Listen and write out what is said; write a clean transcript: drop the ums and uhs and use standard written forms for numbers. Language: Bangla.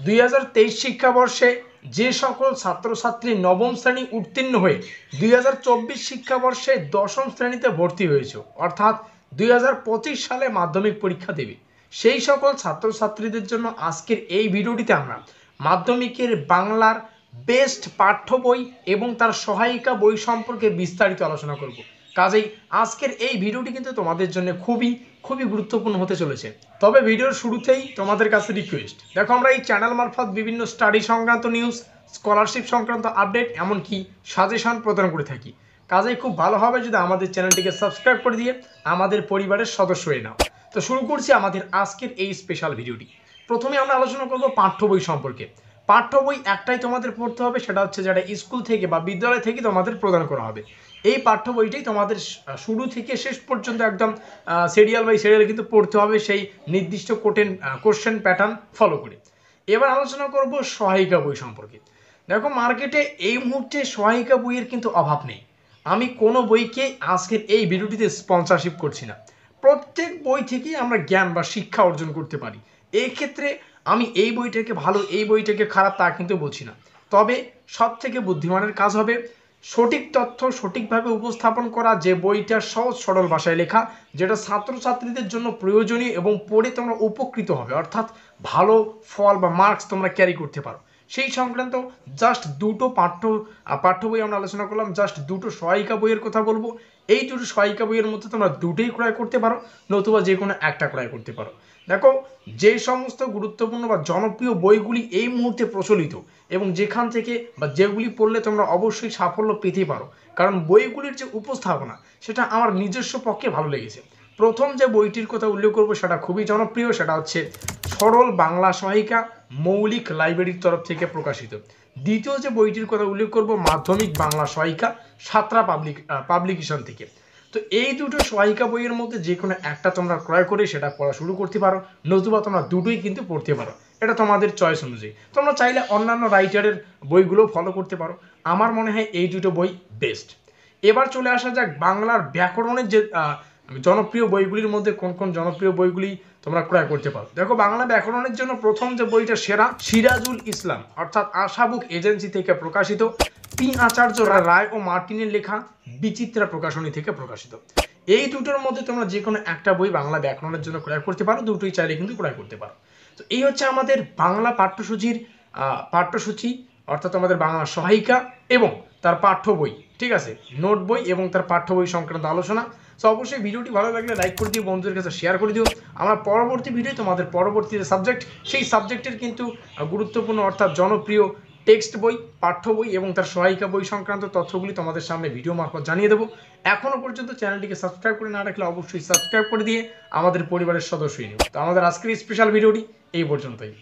2023 শিক্ষাবর্ষে যে সকল ছাত্রছাত্রী নবম শ্রেণী উত্তীর্ণ হয়ে 2024 শিক্ষাবর্ষে দশম শ্রেণীতে ভর্তি হয়েছে, অর্থাৎ 2025 সালে মাধ্যমিক পরীক্ষা দেবে, সেই সকল ছাত্রছাত্রীদের জন্য আজকের এই ভিডিওটিতে আমরা মাধ্যমিকের বাংলার বেস্ট পাঠ্য বই এবং তার সহায়িকা বই সম্পর্কে বিস্তারিত আলোচনা করব। কাজেই আজকের এই ভিডিওটি কিন্তু তোমাদের জন্য খুবই গুরুত্বপূর্ণ হতে চলেছে। তবে ভিডিওর শুরুতেই তোমাদের কাছে রিকোয়েস্ট, দেখো আমরা এই চ্যানেল মারফত বিভিন্ন স্টাডি সংক্রান্ত নিউজ, স্কলারশিপ সংক্রান্ত আপডেট, এমনকি সাজেশন প্রদান করে থাকি। কাজেই খুব ভালো হবে যদি আমাদের চ্যানেলটিকে সাবস্ক্রাইব করে দিয়ে আমাদের পরিবারের সদস্য হয়ে নাও। তো শুরু করছি আমাদের আজকের এই স্পেশাল ভিডিওটি। প্রথমে আমরা আলোচনা করব পাঠ্য বই সম্পর্কে। পাঠ্য বই একটাই তোমাদের পড়তে হবে, সেটা হচ্ছে যেটা স্কুল থেকে বা বিদ্যালয় থেকে তোমাদের প্রদান করা হবে। এই পাঠ্য বইটাই তোমাদের শুরু থেকে শেষ পর্যন্ত একদম সিরিয়াল বাই সিরিয়াল কিন্তু পড়তে হবে, সেই নির্দিষ্ট কোশ্চেন প্যাটার্ন ফলো করে। এবার আলোচনা করব সহায়িকা বই সম্পর্কে। দেখো, মার্কেটে এই মুহূর্তে সহায়িকা বইয়ের কিন্তু অভাব নেই। আমি কোনো বইকে আজকের এই ভিডিওটিতে স্পন্সরশিপ করছি না। প্রত্যেক বই থেকেই আমরা জ্ঞান বা শিক্ষা অর্জন করতে পারি। এই ক্ষেত্রে আমি এই বইটাকে ভালো, এই বইটাকে খারাপ তা কিন্তু বলছি না। তবে সব থেকে বুদ্ধিমানের কাজ হবে সঠিক তথ্য সঠিকভাবে উপস্থাপন করা, যে বইটা সহজ সরল ভাষায় লেখা, যেটা ছাত্রছাত্রীদের জন্য প্রয়োজনীয় এবং পড়ে তোমরা উপকৃত হবে, অর্থাৎ ভালো ফল বা মার্কস তোমরা ক্যারি করতে পারো। সেই সংক্রান্ত জাস্ট দুটো পাঠ্য বই আমরা আলোচনা করলাম, জাস্ট দুটো সহায়িকা বইয়ের কথা বলবো। এই দুটো সহায়িকা বইয়ের মধ্যে তোমরা দুটোই ক্রয় করতে পারো, নতুবা যে কোনো একটা ক্রয় করতে পারো। দেখো, যে সমস্ত গুরুত্বপূর্ণ বা জনপ্রিয় বইগুলি এই মুহূর্তে প্রচলিত এবং যেখান থেকে বা যেগুলি পড়লে তোমরা অবশ্যই সাফল্য পেতে পারো, কারণ বইগুলির যে উপস্থাপনা সেটা আমার নিজস্ব পক্ষে ভালো লেগেছে। প্রথম যে বইটির কথা উল্লেখ করবো সেটা খুবই জনপ্রিয়, সেটা হচ্ছে সরল বাংলা সহায়িকা, মৌলিক লাইব্রেরির তরফ থেকে প্রকাশিত। দ্বিতীয় যে বইটির কথা উল্লেখ করব, মাধ্যমিক বাংলা সহায়িকা, সাঁতরা পাবলিকেশন থেকে। তো এই দুটো সহায়িকা বইয়ের মধ্যে যে কোনো একটা তোমরা ক্রয় করে সেটা পড়া শুরু করতে পারো, নতুবা তোমরা দুটোই কিন্তু পড়তে পারো, এটা তোমাদের চয়েস অনুযায়ী। তোমরা চাইলে অন্যান্য রাইটারের বইগুলো ফলো করতে পারো। আমার মনে হয় এই দুটো বই বেস্ট। এবার চলে আসা যাক বাংলার ব্যাকরণের যে জনপ্রিয় বইগুলির মধ্যে কোন কোন জনপ্রিয় বইগুলি তোমরা ক্রয় করতে পারো। দেখো, বাংলা ব্যাকরণের জন্য প্রথম যে বইটা সেরা, সিরাজুল ইসলাম অর্থাৎ আশা বুক এজেন্সি থেকে প্রকাশিত, পি আচার্য রায় ও মার্টিনের লেখা, বিচিত্রা প্রকাশনী থেকে প্রকাশিত। এই দুটোর মধ্যে তোমরা যে কোনো একটা বই বাংলা ব্যাকরণের জন্য ক্রয় করতে পারো, দুটোই চাইলে কিন্তু ক্রয় করতে পারো। তো এই হচ্ছে আমাদের বাংলা পাঠ্যসূচি, অর্থাৎ আমাদের বাংলা সহায়িকা এবং তার পাঠ্য বই, ঠিক আছে, নোট বই এবং তার পাঠ্য বই সংক্রান্ত আলোচনা। তো অবশ্যই ভিডিওটি ভালো লাগলে লাইক করে দিও, বন্ধুদের কাছে শেয়ার করে দিও। আমরা পরবর্তী ভিডিও তোমাদের পরবর্তী যে সাবজেক্ট, সেই সাবজেক্টের কিন্তু গুরুত্বপূর্ণ অর্থাৎ জনপ্রিয় টেক্সট বই, পাঠ্য বই এবং তার সহায়িকা বই সংক্রান্ত তথ্যগুলি তোমাদের সামনে ভিডিও মারফত জানিয়ে দেবো। এখনও পর্যন্ত চ্যানেলটিকে সাবস্ক্রাইব করে না রাখলে অবশ্যই সাবস্ক্রাইব করে দিয়ে আমাদের পরিবারের সদস্য হয়ে নিও। তো আমাদের আজকের স্পেশাল ভিডিওটি এই পর্যন্তই।